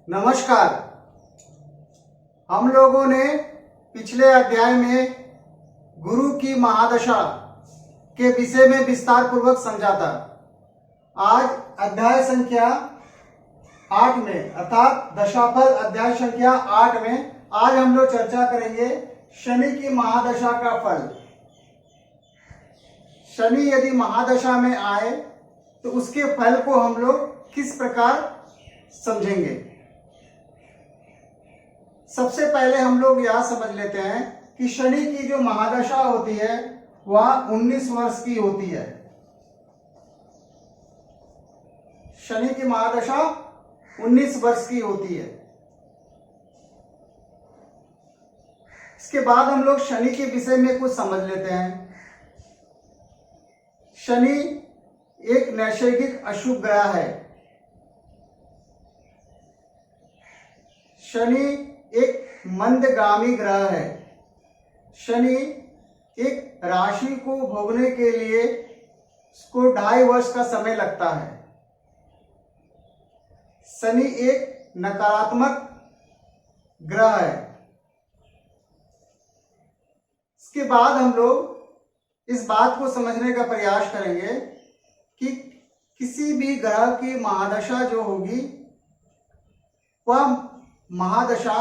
नमस्कार। हम लोगों ने पिछले अध्याय में गुरु की महादशा के विषय में विस्तार पूर्वक समझा था। आज अध्याय संख्या 8 में अर्थात दशाफल अध्याय संख्या 8 में आज हम लोग चर्चा करेंगे शनि की महादशा का फल। शनि यदि महादशा में आए तो उसके फल को हम लोग किस प्रकार समझेंगे। सबसे पहले हम लोग यह समझ लेते हैं कि शनि की जो महादशा होती है वह 19 वर्ष की होती है। शनि की महादशा 19 वर्ष की होती है। इसके बाद हम लोग शनि के विषय में कुछ समझ लेते हैं। शनि एक नैसर्गिक अशुभ ग्रह है। शनि एक मंदगामी ग्रह है। शनि एक राशि को भोगने के लिए उसको 2.5 वर्ष का समय लगता है। शनि एक नकारात्मक ग्रह है। इसके बाद हम लोग इस बात को समझने का प्रयास करेंगे कि किसी भी ग्रह की महादशा जो होगी वह महादशा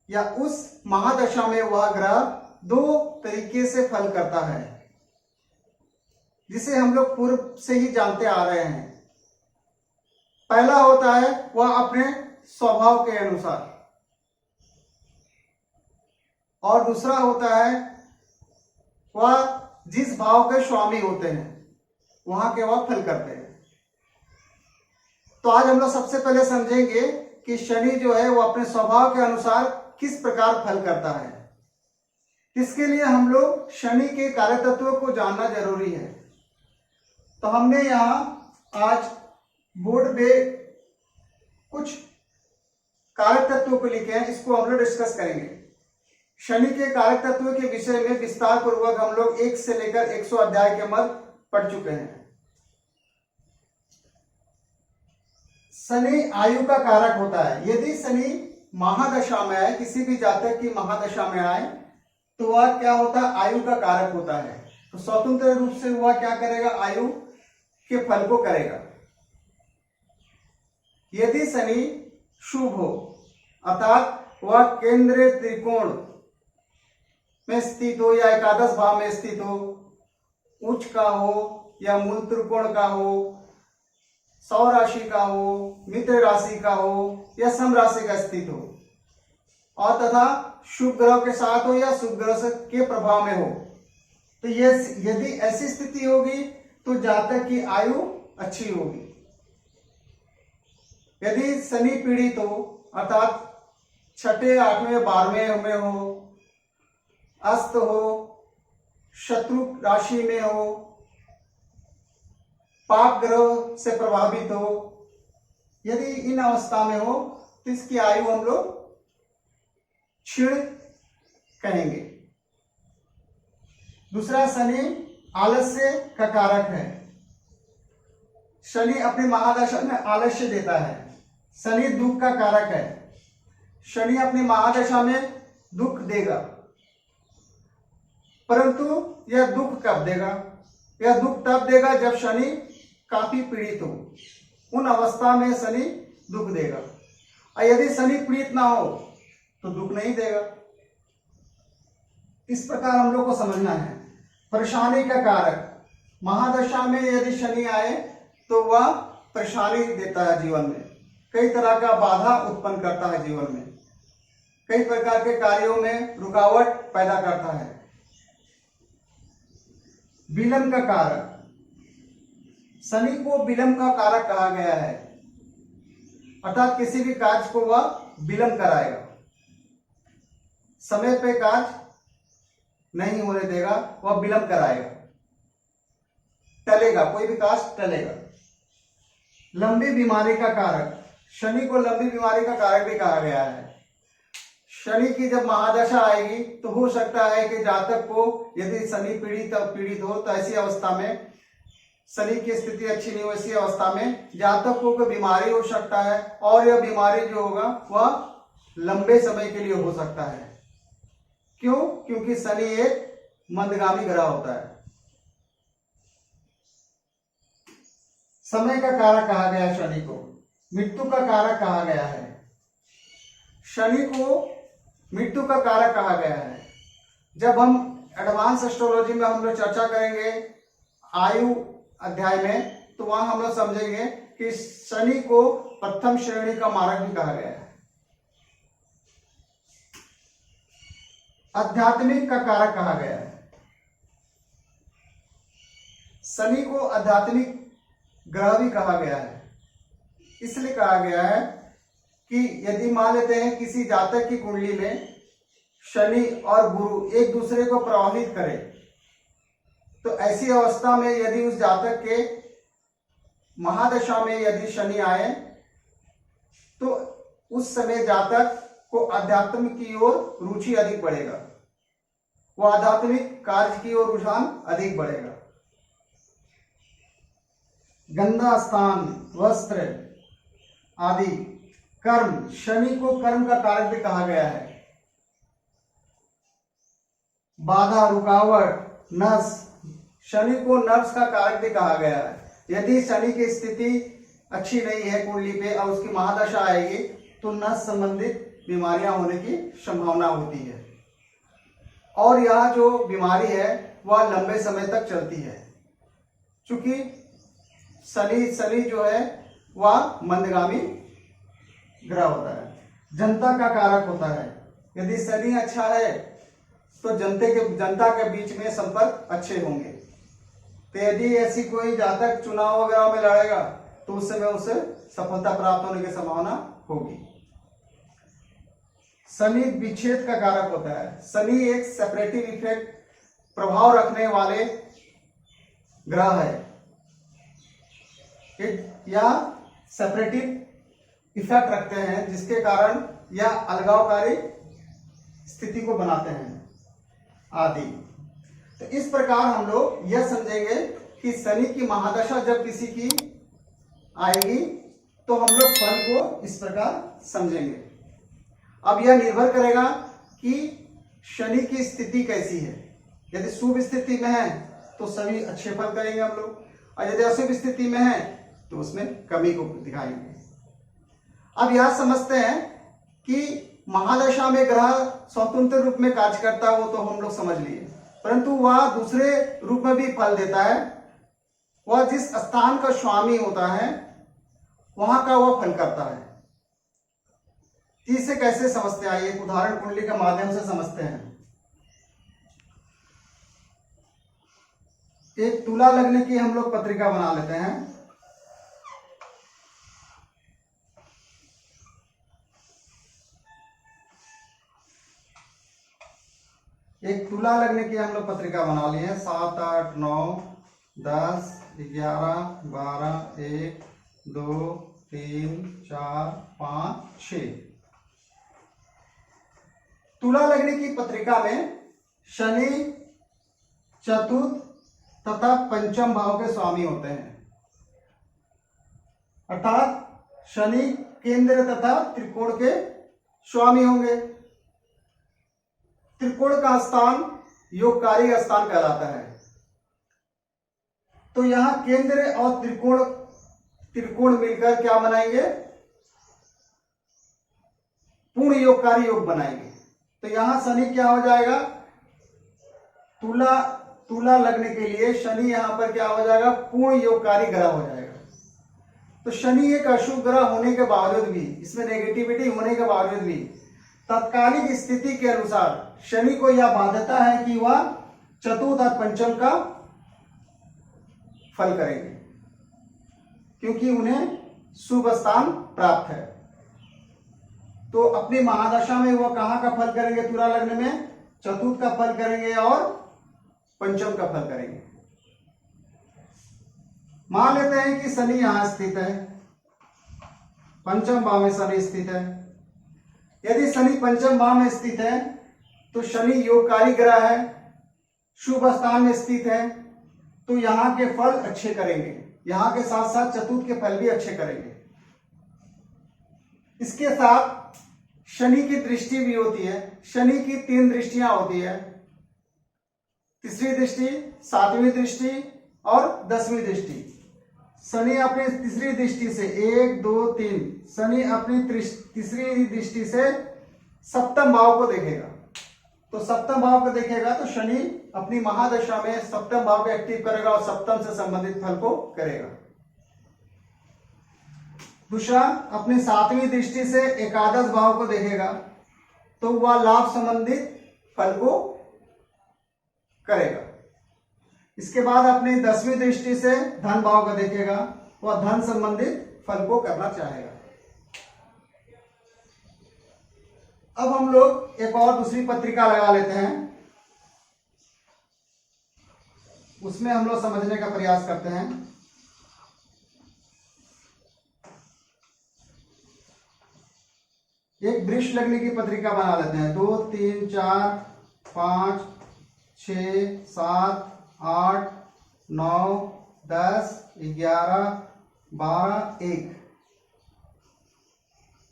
या उस महादशा में वह ग्रह 2 तरीके से फल करता है, जिसे हम लोग पूर्व से ही जानते आ रहे हैं। पहला होता है वह अपने स्वभाव के अनुसार, और दूसरा होता है वह जिस भाव के स्वामी होते हैं वहां के वह फल करते हैं। तो आज हम लोग सबसे पहले समझेंगे कि शनि जो है वो अपने स्वभाव के अनुसार किस प्रकार फल करता है। इसके लिए हम लोग शनि के कार्य तत्वों को जानना जरूरी है। तो हमने यहाँ आज बोर्ड पे कुछ कार्य तत्वों को लिखे हैं, इसको हम लोग डिस्कस करेंगे। शनि के कार्य तत्वों के विषय में विस्तार पूर्वक हम लोग 1 से लेकर 100 अध्याय के मध्य पढ़ चुके हैं। शनि आयु का कारक होता है। यदि शनि महादशा में आए, किसी भी जातक की महादशा में आए, तो वह क्या होता है, आयु का कारक होता है। तो स्वतंत्र रूप से वह क्या करेगा, आयु के फल को करेगा। यदि शनि शुभ हो अर्थात वह केंद्र त्रिकोण में स्थित हो या एकादश भाव में स्थित हो, उच्च का हो या मूल त्रिकोण का हो, सौ राशि का हो, मित्र राशि का हो या सम राशि का स्थित हो, और तथा शुभ ग्रह के साथ हो या शुभ ग्रह के प्रभाव में हो, तो ये यदि ऐसी स्थिति होगी तो जातक की आयु अच्छी होगी। यदि शनि पीड़ित हो अर्थात 6, 8, 12वें में हो, अस्त हो, शत्रु राशि में हो, पाप ग्रह से प्रभावित हो, यदि इन अवस्था में हो तो इसकी आयु हम लोग क्षीण कहेंगे। दूसरा, शनि आलस्य का कारक है। शनि अपनी महादशा में आलस्य देता है। शनि दुख का कारक है। शनि अपनी महादशा में दुख देगा, परंतु यह दुख कब देगा, यह दुख तब देगा जब शनि काफी पीड़ित हो। उन अवस्था में शनि दुख देगा। और यदि शनि पीड़ित ना हो तो दुख नहीं देगा। इस प्रकार हम लोग को समझना है। परेशानी का कारक, महादशा में यदि शनि आए तो वह परेशानी देता है जीवन में, कई तरह का बाधा उत्पन्न करता है जीवन में, कई प्रकार के कार्यों में रुकावट पैदा करता है। विलंब का कारक, शनि को विलंब का कारक कहा गया है, अर्थात किसी भी कार्य को वह विलंब कराएगा, समय पे कार्य नहीं होने देगा, वह विलंब कराएगा, टलेगा, कोई भी कार्य टलेगा। लंबी बीमारी का कारक, शनि को लंबी बीमारी का कारक भी कहा गया है। शनि की जब महादशा आएगी तो हो सकता है कि जातक को यदि शनि पीड़ित हो तो ऐसी अवस्था में शनि की स्थिति अच्छी नहीं हो, ऐसी अवस्था में जातक को कोई बीमारी हो सकता है और यह बीमारी जो होगा वह लंबे समय के लिए हो सकता है। क्यों? क्योंकि शनि एक मंदगामी ग्रह होता है। समय का कारक कहा गया शनि को, मृत्यु का कारक कहा गया है। शनि को मृत्यु का कारक कहा गया है। जब हम एडवांस एस्ट्रोलॉजी में हम लोग चर्चा करेंगे आयु अध्याय में, तो वहां हम लोग समझेंगे कि शनि को प्रथम श्रेणी का मारक भी कहा गया है। आध्यात्मिक का कारक कहा गया है। शनि को आध्यात्मिक ग्रह भी कहा गया है। इसलिए कहा गया है कि यदि मान लेते हैं किसी जातक की कुंडली में शनि और गुरु एक दूसरे को प्रभावित करे, तो ऐसी अवस्था में यदि उस जातक के महादशा में यदि शनि आए, तो उस समय जातक को अध्यात्म की ओर रुचि अधिक बढ़ेगा, वो आध्यात्मिक कार्य की ओर रुझान अधिक बढ़ेगा। गंदा स्थान, वस्त्र आदि, कर्म, शनि को कर्म का कारक भी कहा गया है। बाधा, रुकावट, नस, शनि को नर्व्स का कारक भी कहा गया है। यदि शनि की स्थिति अच्छी नहीं है कुंडली पे और उसकी महादशा आएगी, तो नस संबंधित बीमारियां होने की संभावना होती है और यह जो बीमारी है वह लंबे समय तक चलती है। चूंकि शनि जो है वह मंदगामी ग्रह होता है। जनता का कारक होता है। यदि शनि अच्छा है तो जनता के बीच में संपर्क अच्छे होंगे। तो यदि ऐसी कोई जातक चुनाव वगैरह में लड़ेगा तो उस समय उसे सफलता प्राप्त होने की संभावना होगी। शनि विच्छेद का कारक होता है। शनि एक सेपरेटिव इफेक्ट प्रभाव रखने वाले ग्रह है या सेपरेटिव इफेक्ट रखते हैं, जिसके कारण यह अलगावकारी स्थिति को बनाते हैं आदि। तो इस प्रकार हम लोग यह समझेंगे कि शनि की महादशा जब किसी की आएगी तो हम लोग फल को इस प्रकार समझेंगे। अब यह निर्भर करेगा कि शनि की स्थिति कैसी है। यदि शुभ स्थिति में है तो सभी अच्छे फल करेंगे हम लोग, और यदि अशुभ स्थिति में है तो उसमें कमी को दिखाएंगे। अब यह समझते हैं कि महादशा में ग्रह स्वतंत्र रूप में कार्य करता हो तो हम लोग समझ लिए, परंतु वह दूसरे रूप में भी फल देता है। वह जिस स्थान का स्वामी होता है वहां का वह फल करता है। इसे कैसे समझते हैं, एक उदाहरण कुंडली के माध्यम से समझते हैं। एक तुला लग्न की हम लोग पत्रिका बना लेते हैं। एक तुला लग्न की हम लोग पत्रिका बना ली है। 7, 8, 9, 10, 11, 12, 1, 2, 3, 4, 5, 6। तुला लग्न की पत्रिका में शनि चतुर्थ तथा पंचम भाव के स्वामी होते हैं, अर्थात शनि केंद्र तथा त्रिकोण के स्वामी होंगे। त्रिकोण का स्थान योगकारी स्थान कहलाता है। तो यहां केंद्र और त्रिकोण मिलकर क्या बनाएंगे, पूर्ण योगकारी योग बनाएंगे। तो यहां शनि क्या हो जाएगा, तुला लगने के लिए शनि यहां पर क्या हो जाएगा, पूर्ण योगकारी ग्रह हो जाएगा। तो शनि एक अशुभ ग्रह होने के बावजूद भी, इसमें नेगेटिविटी होने के बावजूद भी तत्कालिक स्थिति के अनुसार शनि को यह बाध्यता है कि वह चतुर्थ और पंचम का फल करेंगे, क्योंकि उन्हें शुभ स्थान प्राप्त है। तो अपनी महादशा में वह कहां का फल करेंगे, तुला लग्न में चतुर्थ का फल करेंगे और पंचम का फल करेंगे। मान लेते हैं कि शनि यहां स्थित है, पंचम भाव में शनि स्थित है। यदि शनि पंचम भाव में स्थित है तो शनि योगकारी ग्रह है, शुभ स्थान में स्थित है, तो यहाँ के फल अच्छे करेंगे, यहाँ के साथ साथ चतुर्थ के फल भी अच्छे करेंगे। इसके साथ शनि की दृष्टि भी होती है। शनि की 3 दृष्टियां होती है, तीसरी दृष्टि, 7वीं दृष्टि और 10वीं दृष्टि। शनि अपनी तीसरी दृष्टि से 1 2 3 शनि अपनी तीसरी दृष्टि से सप्तम भाव को देखेगा। तो सप्तम भाव को देखेगा तो शनि अपनी महादशा में सप्तम भाव को एक्टिव करेगा और सप्तम से संबंधित फल को करेगा। दूसरा, अपनी 7वीं दृष्टि से एकादश भाव को देखेगा तो वह लाभ संबंधित फल को करेगा। इसके बाद अपनी 10वीं दृष्टि से धन भाव को देखेगा, वह धन संबंधित फल को करना चाहेगा। अब हम लोग एक और दूसरी पत्रिका लगा लेते हैं, उसमें हम लोग समझने का प्रयास करते हैं। एक वृष लग्न की पत्रिका बना लेते हैं। 2 3 4 5 6 7 8 9 10 11 12 1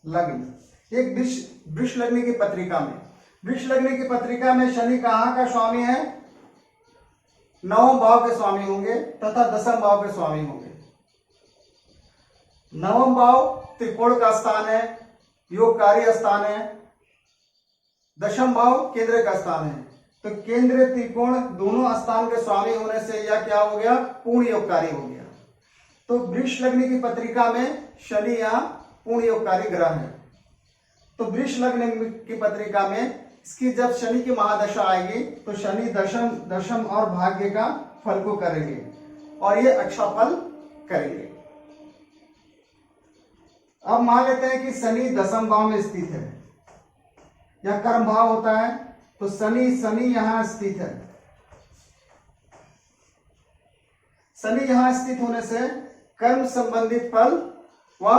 लग्न। एक वृष लग्न की पत्रिका में, वृष लग्न की पत्रिका में शनि कहाँ का स्वामी है? 9वें भाव के स्वामी होंगे तथा 10वें भाव के स्वामी होंगे। 9वां भाव त्रिकोण का स्थान है, योगकारी स्थान है। 10वां भाव केंद्र का स्थान है। तो केंद्र त्रिकोण दोनों स्थान के स्वामी होने से यह क्या हो गया? पूर्ण योगकारी हो गया। तो वृष लग्न की पत्रिका में शनि यहाँ पूर्ण योगकारी ग्रह है। तो वृष लग्न की पत्रिका में इसकी जब शनि की महादशा आएगी तो शनि दशम और भाग्य का फल को करेंगे और ये अच्छा फल करेंगे। अब मान लेते हैं कि शनि 10वें भाव में स्थित है, यह कर्म भाव होता है। तो शनि यहां स्थित है। शनि यहां स्थित होने से कर्म संबंधित फल वह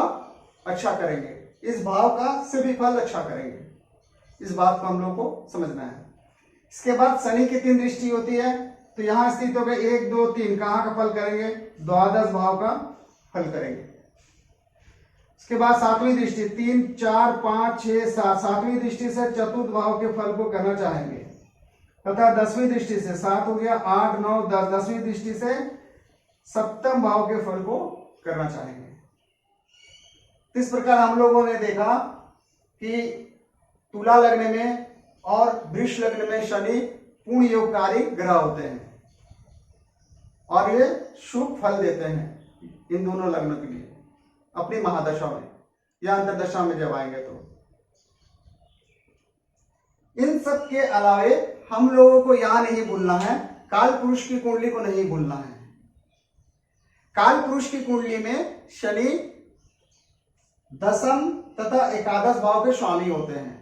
अच्छा करेंगे, इस भाव का से भी फल अच्छा करेंगे। इस बात को हम लोग को समझना है। इसके बाद शनि की 3 दृष्टि होती है, तो यहां स्थित हो गए 1 2 3 कहां का फल करेंगे? द्वादश भाव का फल करेंगे। इसके बाद 7वीं दृष्टि 3 4 5 6 7 7वीं दृष्टि से चतुर्थ भाव के फल को करना चाहेंगे तथा 10वीं दृष्टि से 7 हो गया 8 9 10 10वीं दृष्टि से सप्तम भाव के फल को करना चाहेंगे। इस प्रकार हम लोगों ने देखा कि तुला लग्न में और वृष लग्न में शनि पूर्ण योगकारी ग्रह होते हैं और ये शुभ फल देते हैं इन दोनों लग्नों के लिए अपनी महादशा में या अंतरदशा में जब आएंगे। तो इन सब के अलावे हम लोगों को यहां नहीं भूलना है, काल पुरुष की कुंडली को नहीं भूलना है। काल पुरुष की कुंडली में शनि 10म तथा एकादश भाव के स्वामी होते हैं।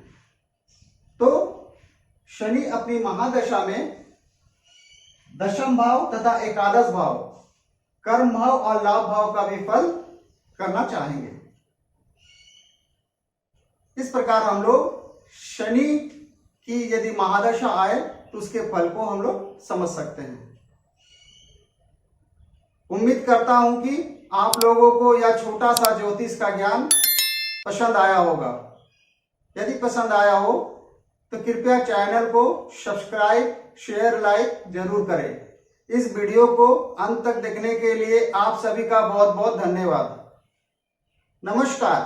तो शनि अपनी महादशा में 10म भाव तथा एकादश भाव, कर्म भाव और लाभ भाव का भी फल करना चाहेंगे। इस प्रकार हम लोग शनि की यदि महादशा आए तो उसके फल को हम लोग समझ सकते हैं। उम्मीद करता हूं कि आप लोगों को यह छोटा सा ज्योतिष का ज्ञान पसंद आया होगा। यदि पसंद आया हो तो कृपया चैनल को सब्सक्राइब, शेयर, लाइक जरूर करें। इस वीडियो को अंत तक देखने के लिए आप सभी का बहुत बहुत धन्यवाद। नमस्कार।